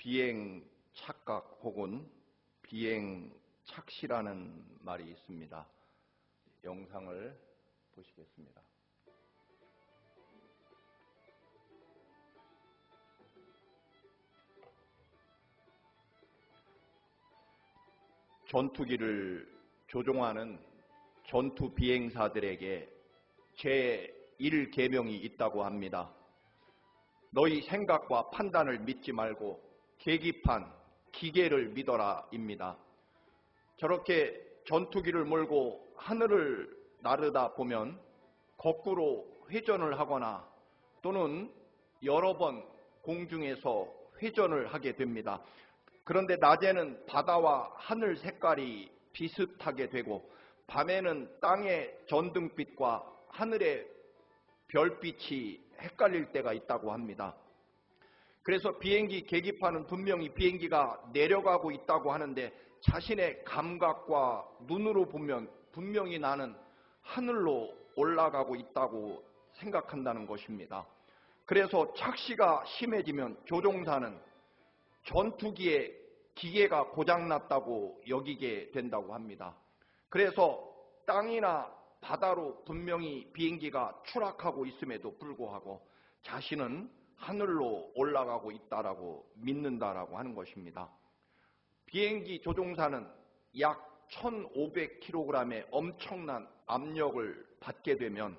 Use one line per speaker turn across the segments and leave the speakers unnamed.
비행 착각 혹은 비행 착시라는 말이 있습니다. 영상을 보시겠습니다. 전투기를 조종하는 전투 비행사들에게 제1계명이 있다고 합니다. 너희 생각과 판단을 믿지 말고 계기판, 기계를 믿어라 입니다. 저렇게 전투기를 몰고 하늘을 나르다 보면 거꾸로 회전을 하거나 또는 여러 번 공중에서 회전을 하게 됩니다. 그런데 낮에는 바다와 하늘 색깔이 비슷하게 되고 밤에는 땅의 전등빛과 하늘의 별빛이 헷갈릴 때가 있다고 합니다. 그래서 비행기 계기판은 분명히 비행기가 내려가고 있다고 하는데 자신의 감각과 눈으로 보면 분명히 나는 하늘로 올라가고 있다고 생각한다는 것입니다. 그래서 착시가 심해지면 조종사는 전투기의 기계가 고장났다고 여기게 된다고 합니다. 그래서 땅이나 바다로 분명히 비행기가 추락하고 있음에도 불구하고 자신은 하늘로 올라가고 있다라고 믿는다라고 하는 것입니다. 비행기 조종사는 약 1,500kg의 엄청난 압력을 받게 되면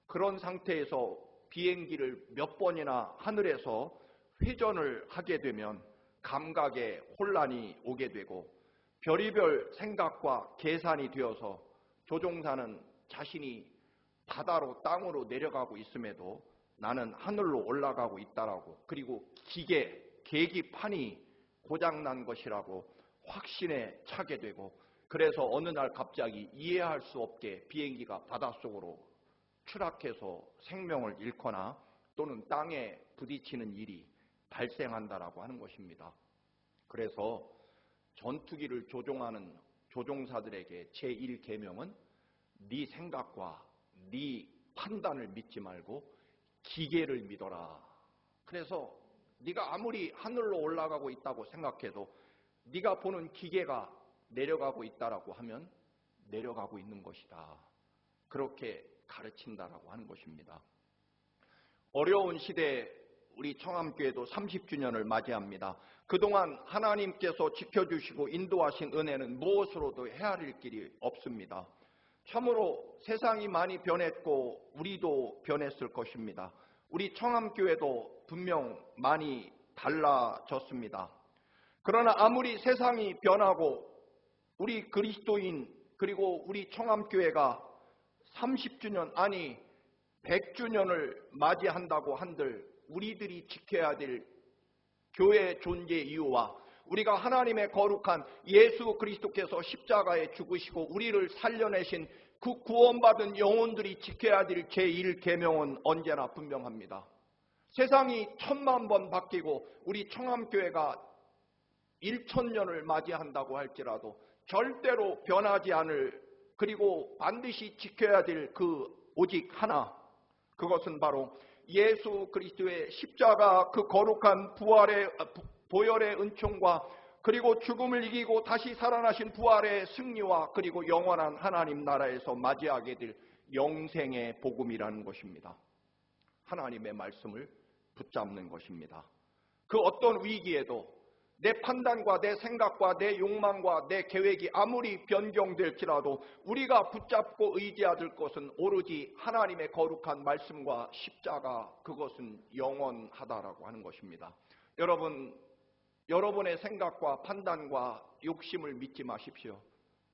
그런 상태에서 비행기를 몇 번이나 하늘에서 회전을 하게 되면 감각에 혼란이 오게 되고 별의별 생각과 계산이 되어서 조종사는 자신이 바다로 땅으로 내려가고 있음에도 나는 하늘로 올라가고 있다라고, 그리고 계기판이 고장난 것이라고 확신에 차게 되고, 그래서 어느 날 갑자기 이해할 수 없게 비행기가 바닷속으로 추락해서 생명을 잃거나 또는 땅에 부딪히는 일이 발생한다라고 하는 것입니다. 그래서 전투기를 조종하는 조종사들에게 제1계명은 네 생각과 네 판단을 믿지 말고 기계를 믿어라. 그래서 네가 아무리 하늘로 올라가고 있다고 생각해도 네가 보는 기계가 내려가고 있다라고 하면 내려가고 있는 것이다. 그렇게 가르친다라고 하는 것입니다. 어려운 시대에 우리 청암교회도 30주년을 맞이합니다. 그동안 하나님께서 지켜주시고 인도하신 은혜는 무엇으로도 헤아릴 길이 없습니다. 참으로 세상이 많이 변했고 우리도 변했을 것입니다. 우리 청암교회도 분명 많이 달라졌습니다. 그러나 아무리 세상이 변하고 우리 그리스도인 그리고 우리 청암교회가 30주년 아니 100주년을 맞이한다고 한들 우리들이 지켜야 될 교회의 존재 이유와 우리가 하나님의 거룩한 예수 그리스도께서 십자가에 죽으시고 우리를 살려내신 그 구원받은 영혼들이 지켜야 될 제1계명은 언제나 분명합니다. 세상이 1000만 번 바뀌고 우리 청암교회가 1000년을 맞이한다고 할지라도 절대로 변하지 않을, 그리고 반드시 지켜야 될 그 오직 하나, 그것은 바로 예수 그리스도의 십자가 그 거룩한 보혈의 은총과 그리고 죽음을 이기고 다시 살아나신 부활의 승리와 그리고 영원한 하나님 나라에서 맞이하게 될 영생의 복음이라는 것입니다. 하나님의 말씀을 붙잡는 것입니다. 그 어떤 위기에도 내 판단과 내 생각과 내 욕망과 내 계획이 아무리 변경될지라도 우리가 붙잡고 의지할 것은 오로지 하나님의 거룩한 말씀과 십자가, 그것은 영원하다라고 하는 것입니다. 여러분의 생각과 판단과 욕심을 믿지 마십시오.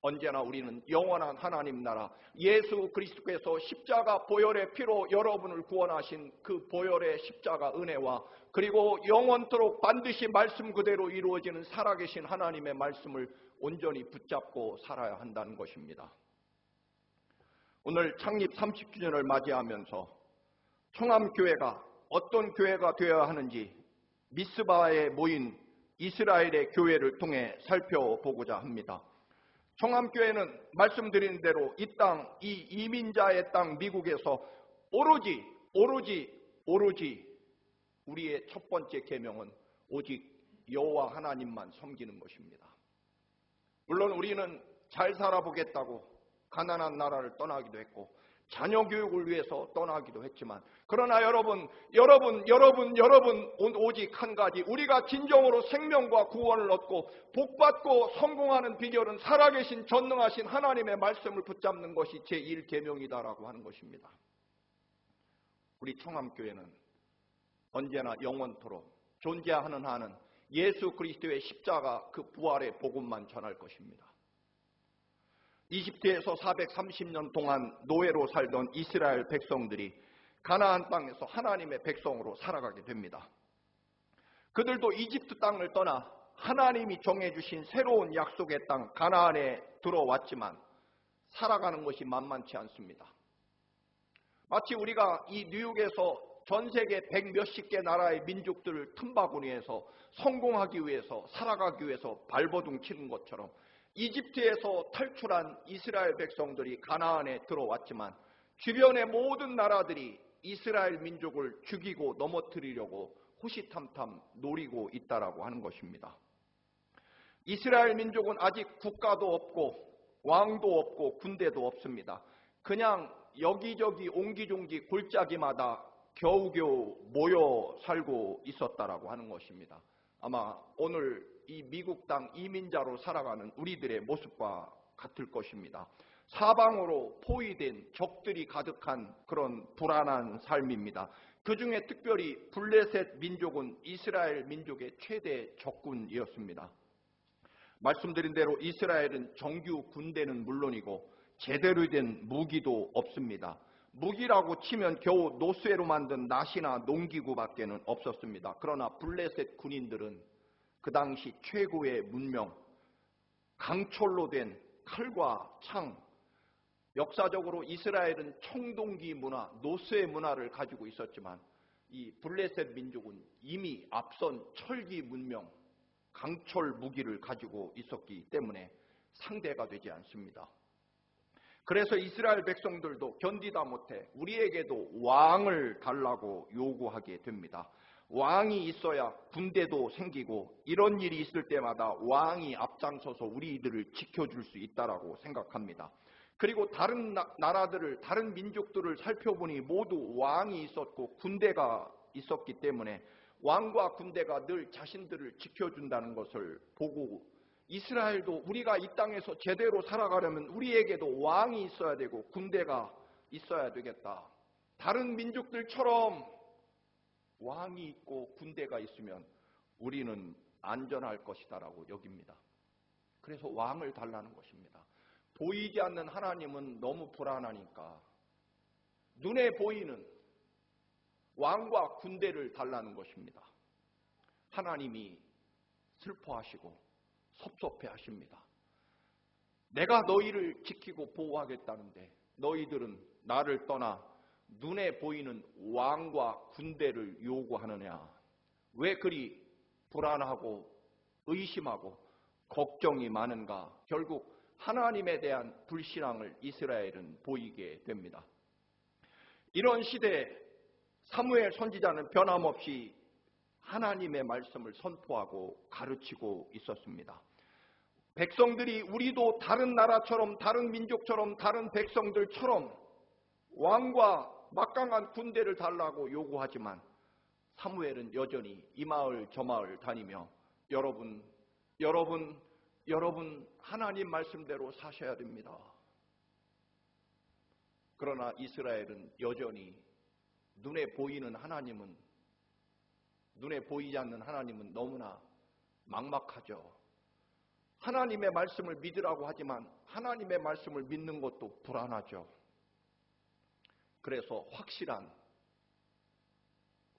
언제나 우리는 영원한 하나님 나라, 예수 그리스도께서 십자가 보혈의 피로 여러분을 구원하신 그 보혈의 십자가 은혜와 그리고 영원토록 반드시 말씀 그대로 이루어지는 살아계신 하나님의 말씀을 온전히 붙잡고 살아야 한다는 것입니다. 오늘 창립 30주년을 맞이하면서 청암교회가 어떤 교회가 되어야 하는지 미스바에 모인 이스라엘의 교회를 통해 살펴보고자 합니다. 청암교회는 말씀드린 대로 이 땅, 이 이민자의 땅 미국에서 오로지 우리의 첫 번째 계명은 오직 여호와 하나님만 섬기는 것입니다. 물론 우리는 잘 살아보겠다고 가난한 나라를 떠나기도 했고 자녀 교육을 위해서 떠나기도 했지만, 그러나 여러분 오직 한 가지, 우리가 진정으로 생명과 구원을 얻고 복받고 성공하는 비결은 살아계신 전능하신 하나님의 말씀을 붙잡는 것이 제1계명이다라고 하는 것입니다. 우리 청암교회는 언제나 영원토록 존재하는 한은 예수 그리스도의 십자가 그 부활의 복음만 전할 것입니다. 이집트에서 430년 동안 노예로 살던 이스라엘 백성들이 가나안 땅에서 하나님의 백성으로 살아가게 됩니다. 그들도 이집트 땅을 떠나 하나님이 정해주신 새로운 약속의 땅 가나안에 들어왔지만 살아가는 것이 만만치 않습니다. 마치 우리가 이 뉴욕에서 전 세계 100몇십 개 나라의 민족들을 틈바구니에서 성공하기 위해서, 살아가기 위해서 발버둥 치는 것처럼 이집트에서 탈출한 이스라엘 백성들이 가나안에 들어왔지만 주변의 모든 나라들이 이스라엘 민족을 죽이고 넘어뜨리려고 호시탐탐 노리고 있다라고 하는 것입니다. 이스라엘 민족은 아직 국가도 없고 왕도 없고 군대도 없습니다. 그냥 여기저기 옹기종기 골짜기마다 겨우겨우 모여 살고 있었다라고 하는 것입니다. 아마 오늘 이 미국 땅 이민자로 살아가는 우리들의 모습과 같을 것입니다. 사방으로 포위된 적들이 가득한 그런 불안한 삶입니다. 그 중에 특별히 블레셋 민족은 이스라엘 민족의 최대 적군이었습니다. 말씀드린 대로 이스라엘은 정규 군대는 물론이고 제대로 된 무기도 없습니다. 무기라고 치면 겨우 노쇠로 만든 낫이나 농기구밖에는 없었습니다. 그러나 블레셋 군인들은 그 당시 최고의 문명, 강철로 된 칼과 창, 역사적으로 이스라엘은 청동기 문화, 노쇠 문화를 가지고 있었지만 이 블레셋 민족은 이미 앞선 철기 문명, 강철 무기를 가지고 있었기 때문에 상대가 되지 않습니다. 그래서 이스라엘 백성들도 견디다 못해 우리에게도 왕을 달라고 요구하게 됩니다. 왕이 있어야 군대도 생기고 이런 일이 있을 때마다 왕이 앞장서서 우리들을 지켜줄 수 있다라고 생각합니다. 그리고 다른 나라들을, 다른 민족들을 살펴보니 모두 왕이 있었고 군대가 있었기 때문에 왕과 군대가 늘 자신들을 지켜준다는 것을 보고 이스라엘도 우리가 이 땅에서 제대로 살아가려면 우리에게도 왕이 있어야 되고 군대가 있어야 되겠다. 다른 민족들처럼 왕이 있고 군대가 있으면 우리는 안전할 것이다라고 여깁니다. 그래서 왕을 달라는 것입니다. 보이지 않는 하나님은 너무 불안하니까 눈에 보이는 왕과 군대를 달라는 것입니다. 하나님이 슬퍼하시고 섭섭해하십니다. 내가 너희를 지키고 보호하겠다는데 너희들은 나를 떠나 눈에 보이는 왕과 군대를 요구하느냐. 왜 그리 불안하고 의심하고 걱정이 많은가. 결국 하나님에 대한 불신앙을 이스라엘은 보이게 됩니다. 이런 시대에 사무엘 선지자는 변함없이 하나님의 말씀을 선포하고 가르치고 있었습니다. 백성들이 우리도 다른 나라처럼, 다른 민족처럼, 다른 백성들처럼 왕과 막강한 군대를 달라고 요구하지만 사무엘은 여전히 이 마을 저 마을 다니며 여러분 하나님 말씀대로 사셔야 됩니다. 그러나 이스라엘은 여전히 눈에 보이지 않는 하나님은 너무나 막막하죠. 하나님의 말씀을 믿으라고 하지만 하나님의 말씀을 믿는 것도 불안하죠. 그래서 확실한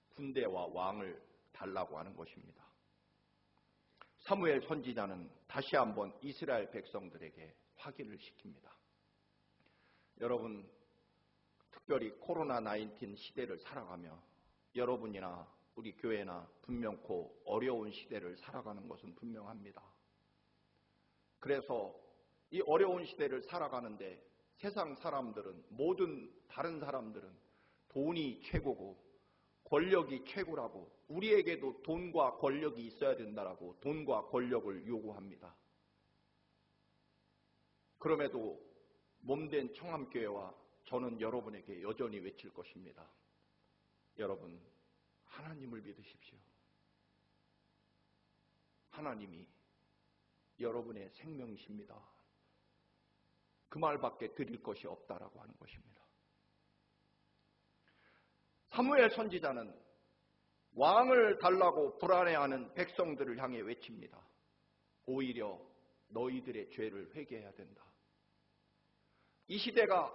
군대와 왕을 달라고 하는 것입니다. 사무엘 선지자는 다시 한번 이스라엘 백성들에게 확인을 시킵니다. 여러분, 특별히 코로나19 시대를 살아가며 여러분이나 우리 교회나 분명코 어려운 시대를 살아가는 것은 분명합니다. 그래서 이 어려운 시대를 살아가는데 세상 사람들은, 모든 다른 사람들은 돈이 최고고 권력이 최고라고, 우리에게도 돈과 권력이 있어야 된다라고 돈과 권력을 요구합니다. 그럼에도 몸된 청암교회와 저는 여러분에게 여전히 외칠 것입니다. 여러분, 하나님을 믿으십시오. 하나님이 여러분의 생명이십니다. 그 말밖에 드릴 것이 없다라고 하는 것입니다. 사무엘 선지자는 왕을 달라고 불안해하는 백성들을 향해 외칩니다. 오히려 너희들의 죄를 회개해야 된다. 이 시대가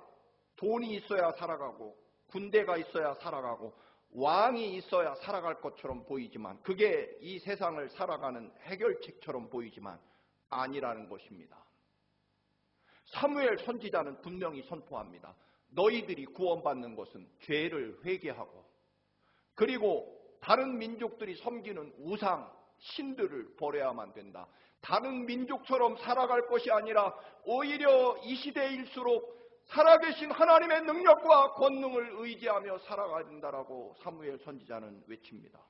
돈이 있어야 살아가고 군대가 있어야 살아가고 왕이 있어야 살아갈 것처럼 보이지만, 그게 이 세상을 살아가는 해결책처럼 보이지만 아니라는 것입니다. 사무엘 선지자는 분명히 선포합니다. 너희들이 구원받는 것은 죄를 회개하고, 그리고 다른 민족들이 섬기는 우상, 신들을 버려야만 된다. 다른 민족처럼 살아갈 것이 아니라 오히려 이 시대일수록 살아계신 하나님의 능력과 권능을 의지하며 살아가야 된다라고 사무엘 선지자는 외칩니다.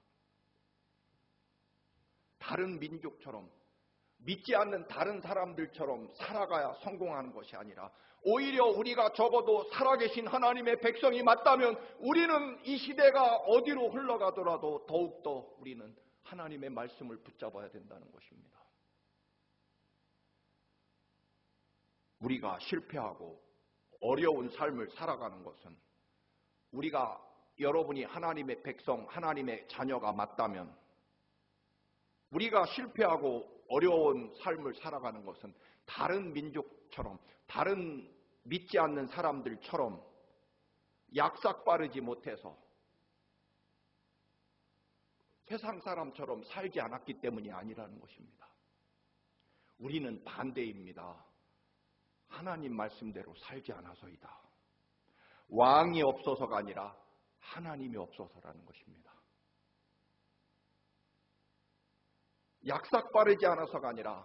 다른 민족처럼, 믿지 않는 다른 사람들처럼 살아가야 성공하는 것이 아니라 오히려 우리가 적어도 살아계신 하나님의 백성이 맞다면 우리는 이 시대가 어디로 흘러가더라도 더욱더 우리는 하나님의 말씀을 붙잡아야 된다는 것입니다. 우리가 실패하고 어려운 삶을 살아가는 것은, 우리가 여러분이 하나님의 백성, 하나님의 자녀가 맞다면, 우리가 실패하고 어려운 삶을 살아가는 것은 다른 민족처럼, 다른 믿지 않는 사람들처럼 약삭 빠르지 못해서 세상 사람처럼 살지 않았기 때문이 아니라는 것입니다. 우리는 반대입니다. 하나님 말씀대로 살지 않아서이다. 왕이 없어서가 아니라 하나님이 없어서라는 것입니다. 약삭 빠르지 않아서가 아니라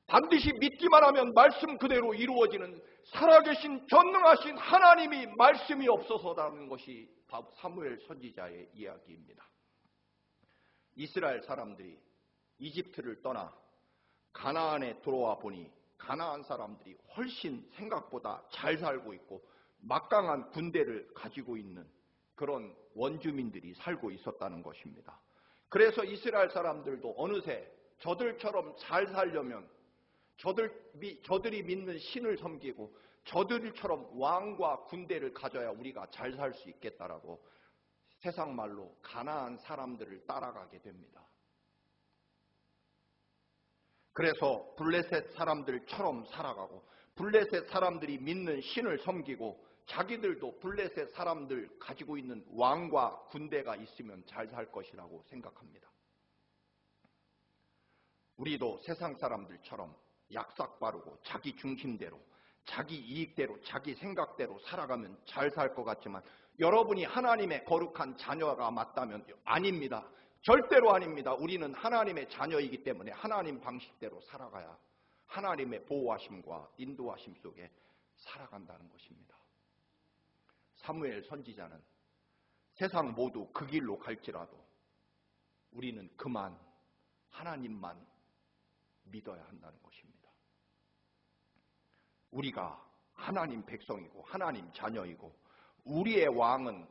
반드시 믿기만 하면 말씀 그대로 이루어지는 살아계신 전능하신 하나님이 말씀이 없어서라는 것이 사무엘 선지자의 이야기입니다. 이스라엘 사람들이 이집트를 떠나 가나안에 들어와 보니 가나안 사람들이 훨씬 생각보다 잘 살고 있고 막강한 군대를 가지고 있는 그런 원주민들이 살고 있었다는 것입니다. 그래서 이스라엘 사람들도 어느새 저들처럼 잘 살려면 저들이 믿는 신을 섬기고 저들처럼 왕과 군대를 가져야 우리가 잘 살 수 있겠다라고 세상 말로 가나안 사람들을 따라가게 됩니다. 그래서 블레셋 사람들처럼 살아가고 블레셋 사람들이 믿는 신을 섬기고 자기들도 블레셋 사람들 가지고 있는 왕과 군대가 있으면 잘 살 것이라고 생각합니다. 우리도 세상 사람들처럼 약삭 빠르고 자기 중심대로, 자기 이익대로, 자기 생각대로 살아가면 잘 살 것 같지만 여러분이 하나님의 거룩한 자녀가 맞다면 아닙니다. 절대로 아닙니다. 우리는 하나님의 자녀이기 때문에 하나님 방식대로 살아가야 하나님의 보호하심과 인도하심 속에 살아간다는 것입니다. 사무엘 선지자는 세상 모두 그 길로 갈지라도 우리는 그만 하나님만 믿어야 한다는 것입니다. 우리가 하나님 백성이고 하나님 자녀이고 우리의 왕은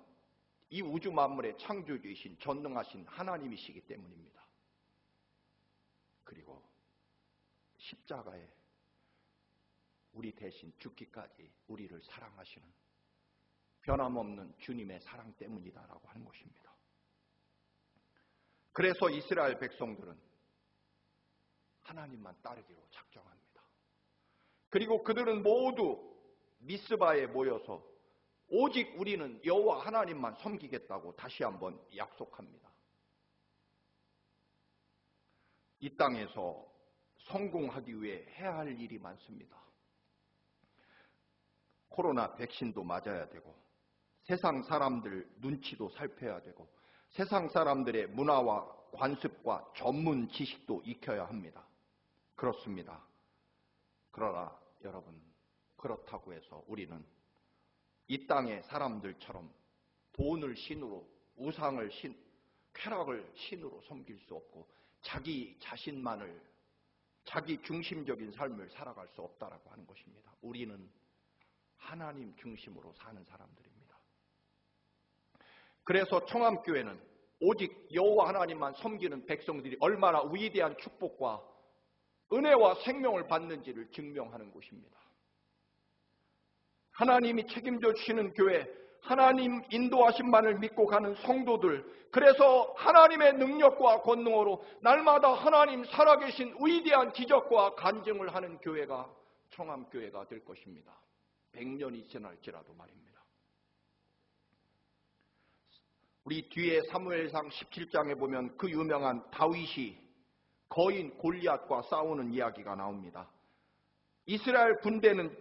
이 우주 만물의 창조주이신 전능하신 하나님이시기 때문입니다. 그리고 십자가에 우리 대신 죽기까지 우리를 사랑하시는 변함없는 주님의 사랑 때문이다라고 하는 것입니다. 그래서 이스라엘 백성들은 하나님만 따르기로 작정합니다. 그리고 그들은 모두 미스바에 모여서 오직 우리는 여호와 하나님만 섬기겠다고 다시 한번 약속합니다. 이 땅에서 성공하기 위해 해야 할 일이 많습니다. 코로나 백신도 맞아야 되고 세상 사람들 눈치도 살펴야 되고 세상 사람들의 문화와 관습과 전문 지식도 익혀야 합니다. 그렇습니다. 그러나 여러분, 그렇다고 해서 우리는 이 땅의 사람들처럼 돈을 신으로, 우상을 쾌락을 신으로 섬길 수 없고 자기 자신만을, 자기 중심적인 삶을 살아갈 수 없다라고 하는 것입니다. 우리는 하나님 중심으로 사는 사람들입니다. 그래서 청암교회는 오직 여호와 하나님만 섬기는 백성들이 얼마나 위대한 축복과 은혜와 생명을 받는지를 증명하는 곳입니다. 하나님이 책임져 주시는 교회, 하나님 인도하심만을 믿고 가는 성도들, 그래서 하나님의 능력과 권능으로 날마다 하나님 살아계신 위대한 기적과 간증을 하는 교회가 청암교회가 될 것입니다. 100년이 지날지라도 말입니다. 우리 뒤에 사무엘상 17장에 보면 그 유명한 다윗이 거인 골리앗과 싸우는 이야기가 나옵니다. 이스라엘 군대는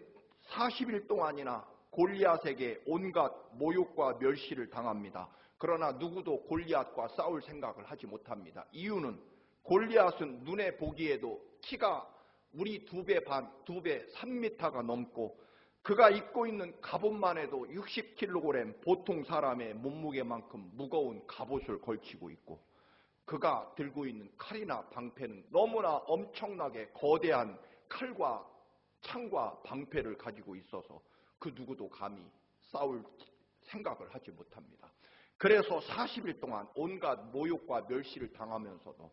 40일 동안이나 골리앗에게 온갖 모욕과 멸시를 당합니다. 그러나 누구도 골리앗과 싸울 생각을 하지 못합니다. 이유는 골리앗은 눈에 보기에도 키가 우리 2배 반, 2배 3m가 넘고 그가 입고 있는 갑옷만 해도 60kg, 보통 사람의 몸무게만큼 무거운 갑옷을 걸치고 있고 그가 들고 있는 칼이나 방패는 너무나 엄청나게 거대한 칼과 창과 방패를 가지고 있어서 그 누구도 감히 싸울 생각을 하지 못합니다. 그래서 40일 동안 온갖 모욕과 멸시를 당하면서도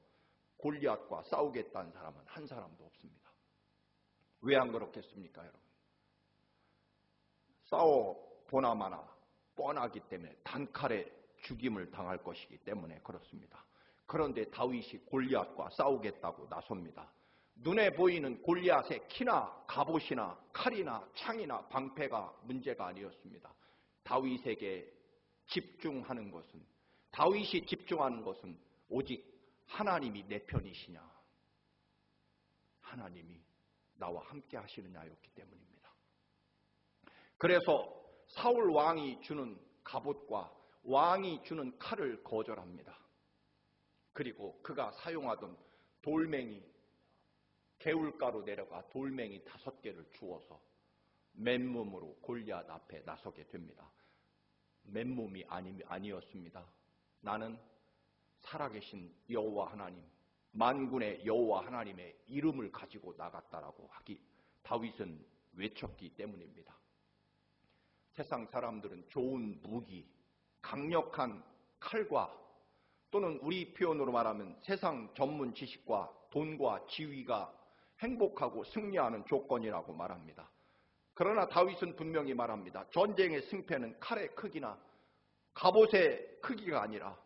골리앗과 싸우겠다는 사람은 한 사람도 없습니다. 왜 안 그렇겠습니까, 여러분? 싸워보나마나 뻔하기 때문에 단칼에 죽임을 당할 것이기 때문에 그렇습니다. 그런데 다윗이 골리앗과 싸우겠다고 나섭니다. 눈에 보이는 골리앗의 키나 갑옷이나 칼이나 창이나 방패가 문제가 아니었습니다. 다윗에게 집중하는 것은, 다윗이 집중하는 것은 오직 하나님이 내 편이시냐, 하나님이 나와 함께 하시느냐였기 때문입니다. 그래서 사울 왕이 주는 갑옷과 왕이 주는 칼을 거절합니다. 그리고 그가 사용하던 돌멩이, 개울가로 내려가 돌멩이 5개를 주워서 맨몸으로 골리앗 앞에 나서게 됩니다. 맨몸이 아니었습니다. 나는 살아계신 여호와 하나님, 만군의 여호와 하나님의 이름을 가지고 나갔다라고 다윗은 외쳤기 때문입니다. 세상 사람들은 좋은 무기, 강력한 칼과 또는 우리 표현으로 말하면 세상 전문 지식과 돈과 지위가 행복하고 승리하는 조건이라고 말합니다. 그러나 다윗은 분명히 말합니다. 전쟁의 승패는 칼의 크기나 갑옷의 크기가 아니라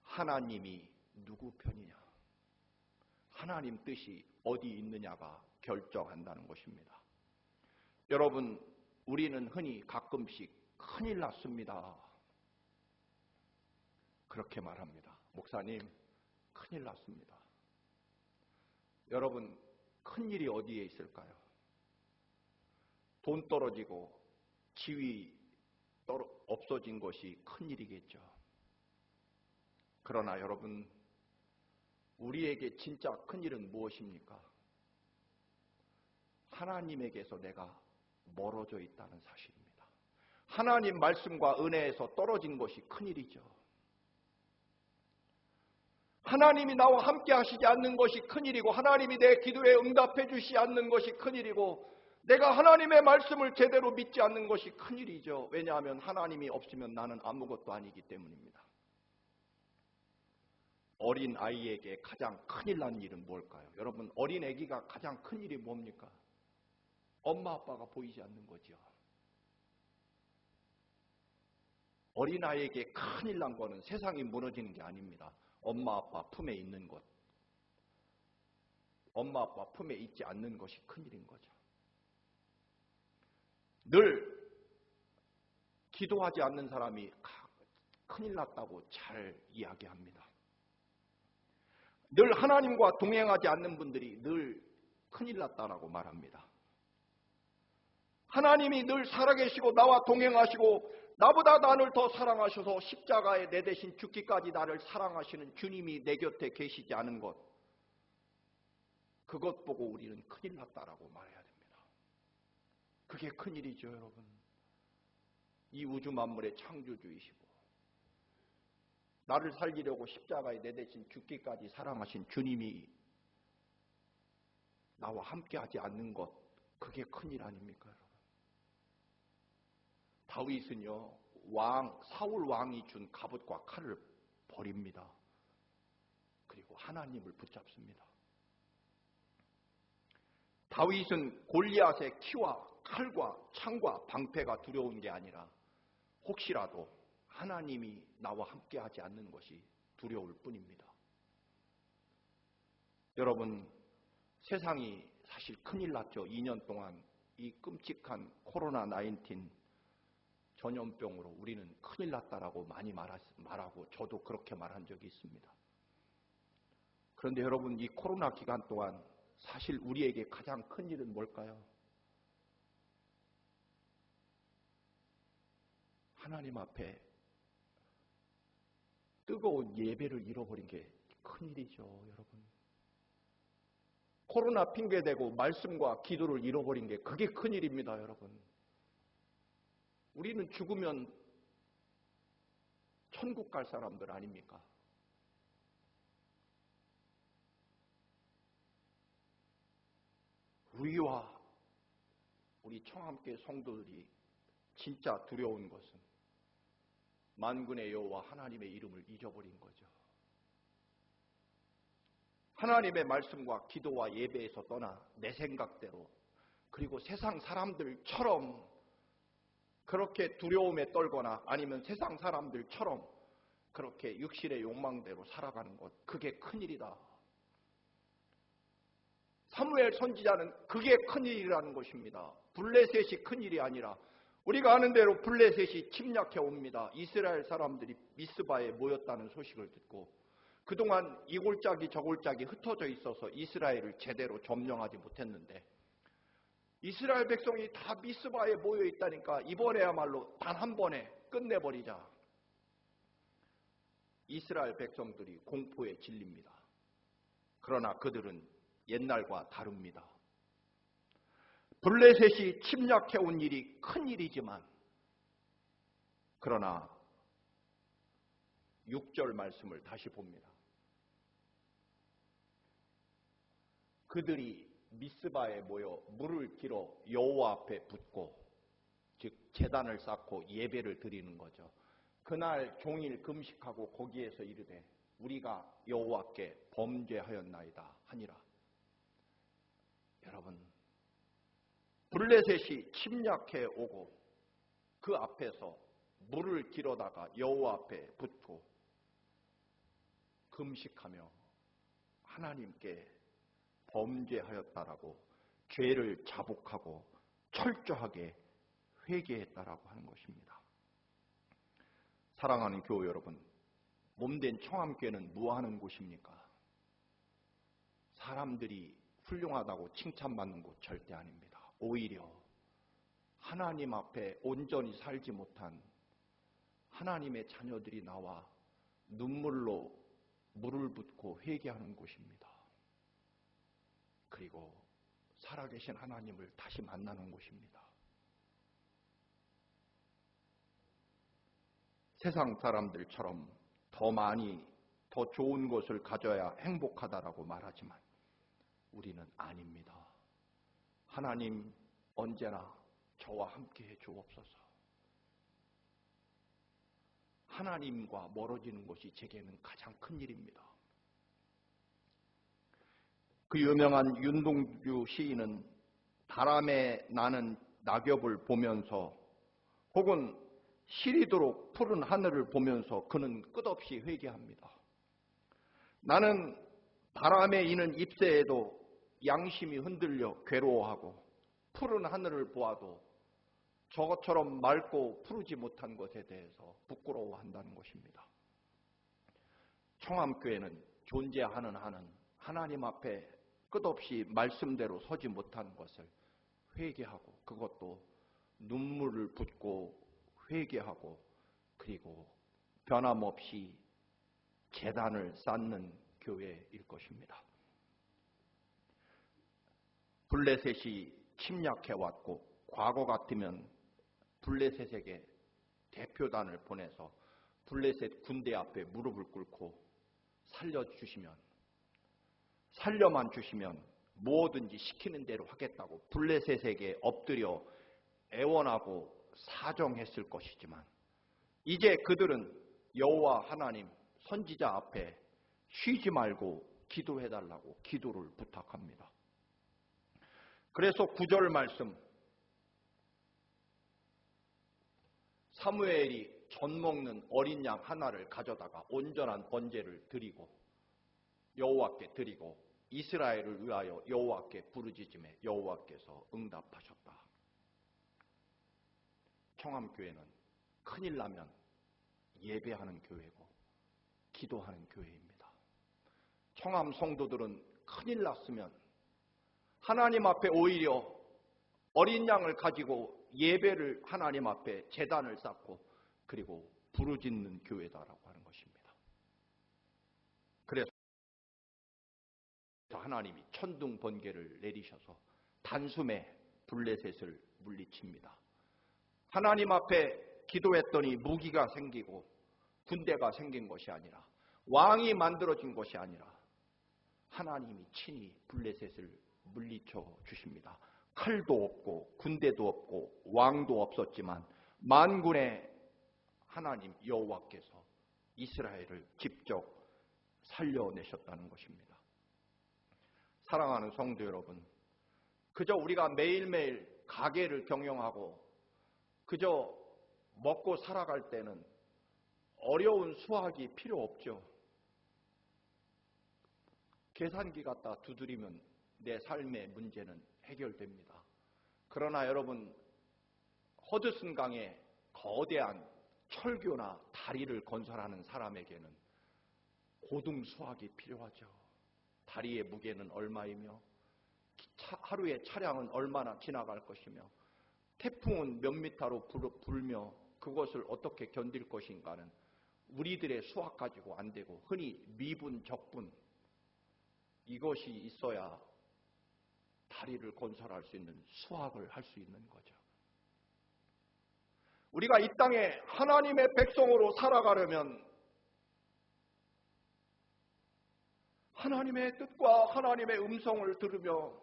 하나님이 누구 편이냐, 하나님 뜻이 어디 있느냐가 결정한다는 것입니다. 여러분, 우리는 흔히 가끔씩 큰일 났습니다, 그렇게 말합니다. 목사님, 큰일 났습니다. 여러분, 큰일이 어디에 있을까요? 돈 떨어지고 지위 없어진 것이 큰일이겠죠. 그러나 여러분, 우리에게 진짜 큰일은 무엇입니까? 하나님에게서 내가 멀어져 있다는 사실입니다. 하나님 말씀과 은혜에서 떨어진 것이 큰일이죠. 하나님이 나와 함께 하시지 않는 것이 큰일이고 하나님이 내 기도에 응답해 주시지 않는 것이 큰일이고 내가 하나님의 말씀을 제대로 믿지 않는 것이 큰일이죠. 왜냐하면 하나님이 없으면 나는 아무것도 아니기 때문입니다. 어린 아이에게 가장 큰일 난 일은 뭘까요? 여러분, 어린 아기가 가장 큰 일이 뭡니까? 엄마 아빠가 보이지 않는 거죠. 어린아이에게 큰일 난 거는 세상이 무너지는 게 아닙니다. 엄마 아빠 품에 있는 것, 엄마 아빠 품에 있지 않는 것이 큰일인 거죠. 늘 기도하지 않는 사람이 큰일 났다고 잘 이야기합니다. 늘 하나님과 동행하지 않는 분들이 늘 큰일 났다라고 말합니다. 하나님이 늘 살아계시고 나와 동행하시고 나보다 나를 더 사랑하셔서 십자가에 내 대신 죽기까지 나를 사랑하시는 주님이 내 곁에 계시지 않은 것, 그것 보고 우리는 큰일 났다라고 말해야 됩니다. 그게 큰일이죠, 여러분. 이 우주 만물의 창조주이시고 나를 살리려고 십자가에 내 대신 죽기까지 사랑하신 주님이 나와 함께하지 않는 것, 그게 큰일 아닙니까, 여러분? 다윗은요, 사울 왕이 준 갑옷과 칼을 버립니다. 그리고 하나님을 붙잡습니다. 다윗은 골리앗의 키와 칼과 창과 방패가 두려운 게 아니라 혹시라도 하나님이 나와 함께하지 않는 것이 두려울 뿐입니다. 여러분, 세상이 사실 큰일 났죠. 2년 동안 이 끔찍한 코로나19 전염병으로 우리는 큰일 났다라고 많이 말하고 저도 그렇게 말한 적이 있습니다. 그런데 여러분, 이 코로나 기간 동안 사실 우리에게 가장 큰 일은 뭘까요? 하나님 앞에 뜨거운 예배를 잃어버린 게 큰일이죠, 여러분. 코로나 핑계대고 말씀과 기도를 잃어버린 게 그게 큰일입니다, 여러분. 우리는 죽으면 천국 갈 사람들 아닙니까? 우리와 우리 청함교회 성도들이 진짜 두려운 것은 만군의 여호와 하나님의 이름을 잊어버린 거죠. 하나님의 말씀과 기도와 예배에서 떠나 내 생각대로, 그리고 세상 사람들처럼 그렇게 두려움에 떨거나 아니면 세상 사람들처럼 그렇게 육신의 욕망대로 살아가는 것, 그게 큰일이다. 사무엘 선지자는 그게 큰일이라는 것입니다. 블레셋이 큰일이 아니라 우리가 아는 대로 블레셋이 침략해 옵니다. 이스라엘 사람들이 미스바에 모였다는 소식을 듣고 그동안 이 골짜기 저 골짜기 흩어져 있어서 이스라엘을 제대로 점령하지 못했는데 이스라엘 백성이 다 미스바에 모여 있다니까 이번에야말로 단 한 번에 끝내버리자. 이스라엘 백성들이 공포에 질립니다. 그러나 그들은 옛날과 다릅니다. 블레셋이 침략해 온 일이 큰 일이지만 그러나 6절 말씀을 다시 봅니다. 그들이 미스바에 모여 물을 길어 여호와 앞에 붓고, 즉 제단을 쌓고 예배를 드리는 거죠. 그날 종일 금식하고 거기에서 이르되 우리가 여호와께 범죄하였나이다 하니라. 여러분, 블레셋이 침략해 오고 그 앞에서 물을 길어다가 여호와 앞에 붓고 금식하며 하나님께 범죄하였다라고 죄를 자복하고 철저하게 회개했다라고 하는 것입니다. 사랑하는 교우 여러분, 몸된 청함교회는 무엇하는 곳입니까? 사람들이 훌륭하다고 칭찬받는 곳 절대 아닙니다. 오히려 하나님 앞에 온전히 살지 못한 하나님의 자녀들이 나와 눈물로 물을 붓고 회개하는 곳입니다. 그리고 살아계신 하나님을 다시 만나는 곳입니다. 세상 사람들처럼 더 많이 더 좋은 것을 가져야 행복하다라고 말하지만 우리는 아닙니다. 하나님 언제나 저와 함께해 주옵소서. 하나님과 멀어지는 것이 제게는 가장 큰 일입니다. 그 유명한 윤동주 시인은 바람에 나는 낙엽을 보면서 혹은 시리도록 푸른 하늘을 보면서 그는 끝없이 회개합니다. 나는 바람에 이는 잎새에도 양심이 흔들려 괴로워하고 푸른 하늘을 보아도 저것처럼 맑고 푸르지 못한 것에 대해서 부끄러워한다는 것입니다. 청함교회는 존재하는 한은 하나님 앞에 끝없이 말씀대로 서지 못한 것을 회개하고, 그것도 눈물을 붓고 회개하고, 그리고 변함없이 제단을 쌓는 교회일 것입니다. 블레셋이 침략해왔고 과거 같으면 블레셋에게 대표단을 보내서 블레셋 군대 앞에 무릎을 꿇고 살려만 주시면 뭐든지 시키는 대로 하겠다고 블레셋에게 엎드려 애원하고 사정했을 것이지만 이제 그들은 여호와 하나님 선지자 앞에 쉬지 말고 기도해달라고 기도를 부탁합니다. 그래서 9절 말씀, 사무엘이 전 먹는 어린 양 하나를 가져다가 온전한 번제를 드리고 여호와께 드리고 이스라엘을 위하여 여호와께 부르짖음에 여호와께서 응답하셨다. 청암교회는 큰일 나면 예배하는 교회고 기도하는 교회입니다. 청암 성도들은 큰일 났으면 하나님 앞에 오히려 어린 양을 가지고 예배를 하나님 앞에 제단을 쌓고 그리고 부르짖는 교회다라고 하는 것입니다. 그래서 하나님이 천둥 번개를 내리셔서 단숨에 블레셋을 물리칩니다. 하나님 앞에 기도했더니 무기가 생기고 군대가 생긴 것이 아니라 왕이 만들어진 것이 아니라 하나님이 친히 블레셋을 물리쳐 주십니다. 칼도 없고 군대도 없고 왕도 없었지만 만군의 하나님 여호와께서 이스라엘을 직접 살려내셨다는 것입니다. 사랑하는 성도 여러분, 그저 우리가 매일매일 가게를 경영하고 그저 먹고 살아갈 때는 어려운 수학이 필요 없죠. 계산기 갖다 두드리면 내 삶의 문제는 해결됩니다. 그러나 여러분, 허드슨 강에 거대한 철교나 다리를 건설하는 사람에게는 고등 수학이 필요하죠. 다리의 무게는 얼마이며 하루에 차량은 얼마나 지나갈 것이며 태풍은 몇 미터로 불며 그것을 어떻게 견딜 것인가는 우리들의 수학 가지고 안 되고 흔히 미분, 적분 이것이 있어야 다리를 건설할 수 있는 수학을 할 수 있는 거죠. 우리가 이 땅에 하나님의 백성으로 살아가려면 하나님의 뜻과 하나님의 음성을 들으며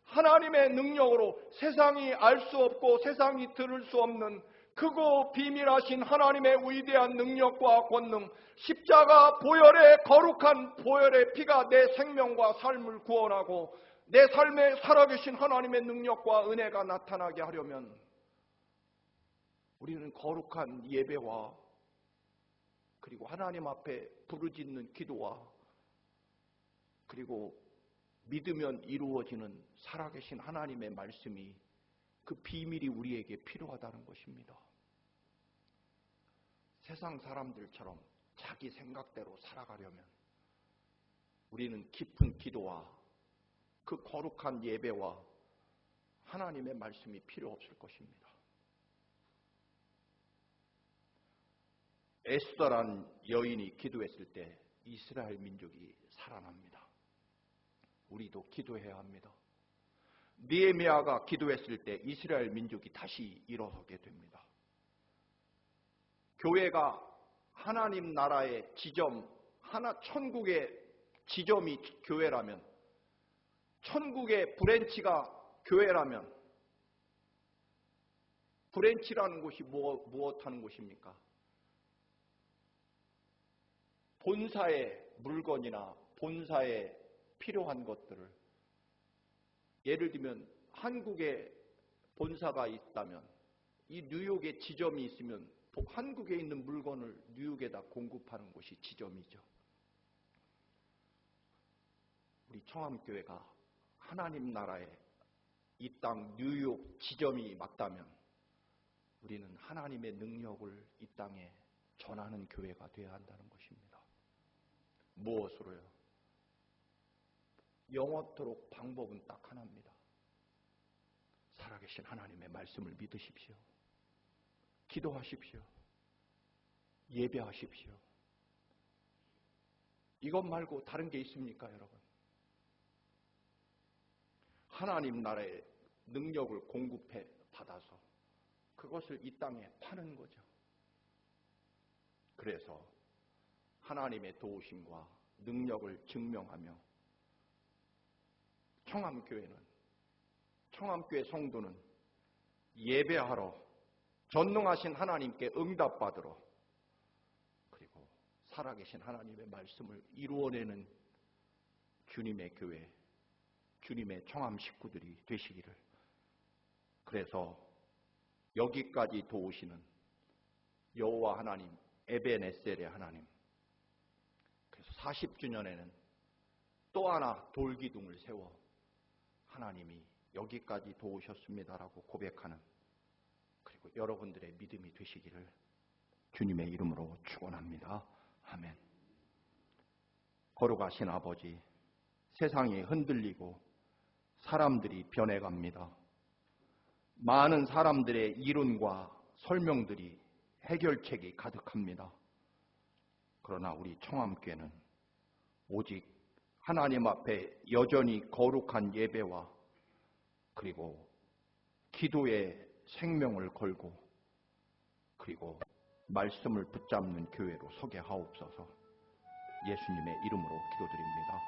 하나님의 능력으로 세상이 알 수 없고 세상이 들을 수 없는 크고 비밀하신 하나님의 위대한 능력과 권능, 십자가 보혈의 거룩한 보혈의 피가 내 생명과 삶을 구원하고 내 삶에 살아계신 하나님의 능력과 은혜가 나타나게 하려면 우리는 거룩한 예배와 그리고 하나님 앞에 부르짖는 기도와 그리고 믿으면 이루어지는 살아계신 하나님의 말씀이 그 비밀이 우리에게 필요하다는 것입니다. 세상 사람들처럼 자기 생각대로 살아가려면 우리는 깊은 기도와 그 거룩한 예배와 하나님의 말씀이 필요 없을 것입니다. 에스더라는 여인이 기도했을 때 이스라엘 민족이 살아납니다. 우리도 기도해야 합니다. 느헤미야가 기도했을 때 이스라엘 민족이 다시 일어서게 됩니다. 교회가 하나님 나라의 지점, 천국의 지점이 교회라면, 천국의 브랜치가 교회라면, 브랜치라는 곳이 무엇하는 곳입니까? 본사의 물건이나 본사의 필요한 것들을, 예를 들면 한국에 본사가 있다면 이 뉴욕에 지점이 있으면 한국에 있는 물건을 뉴욕에다 공급하는 곳이 지점이죠. 우리 청암교회가 하나님 나라의 이 땅 뉴욕 지점이 맞다면 우리는 하나님의 능력을 이 땅에 전하는 교회가 되어야 한다는 것입니다. 무엇으로요? 영원토록 방법은 딱 하나입니다. 살아계신 하나님의 말씀을 믿으십시오. 기도하십시오. 예배하십시오. 이것 말고 다른 게 있습니까, 여러분? 하나님 나라의 능력을 공급해 받아서 그것을 이 땅에 파는 거죠. 그래서 하나님의 도우심과 능력을 증명하며 청암교회 성도는 예배하러 전능하신 하나님께 응답받으러 그리고 살아계신 하나님의 말씀을 이루어내는 주님의 교회, 주님의 청암 식구들이 되시기를. 그래서 여기까지 도우시는 여호와 하나님, 에벤에셀의 하나님. 그래서 40주년에는 또 하나 돌기둥을 세워 하나님이 여기까지 도우셨습니다라고 고백하는, 그리고 여러분들의 믿음이 되시기를 주님의 이름으로 축원합니다. 아멘. 거룩하신 아버지, 세상이 흔들리고 사람들이 변해갑니다. 많은 사람들의 이론과 설명들이 해결책이 가득합니다. 그러나 우리 청암교회는 오직 하나님 앞에 여전히 거룩한 예배와 그리고 기도의 생명을 걸고 그리고 말씀을 붙잡는 교회로 서게 하옵소서. 예수님의 이름으로 기도드립니다.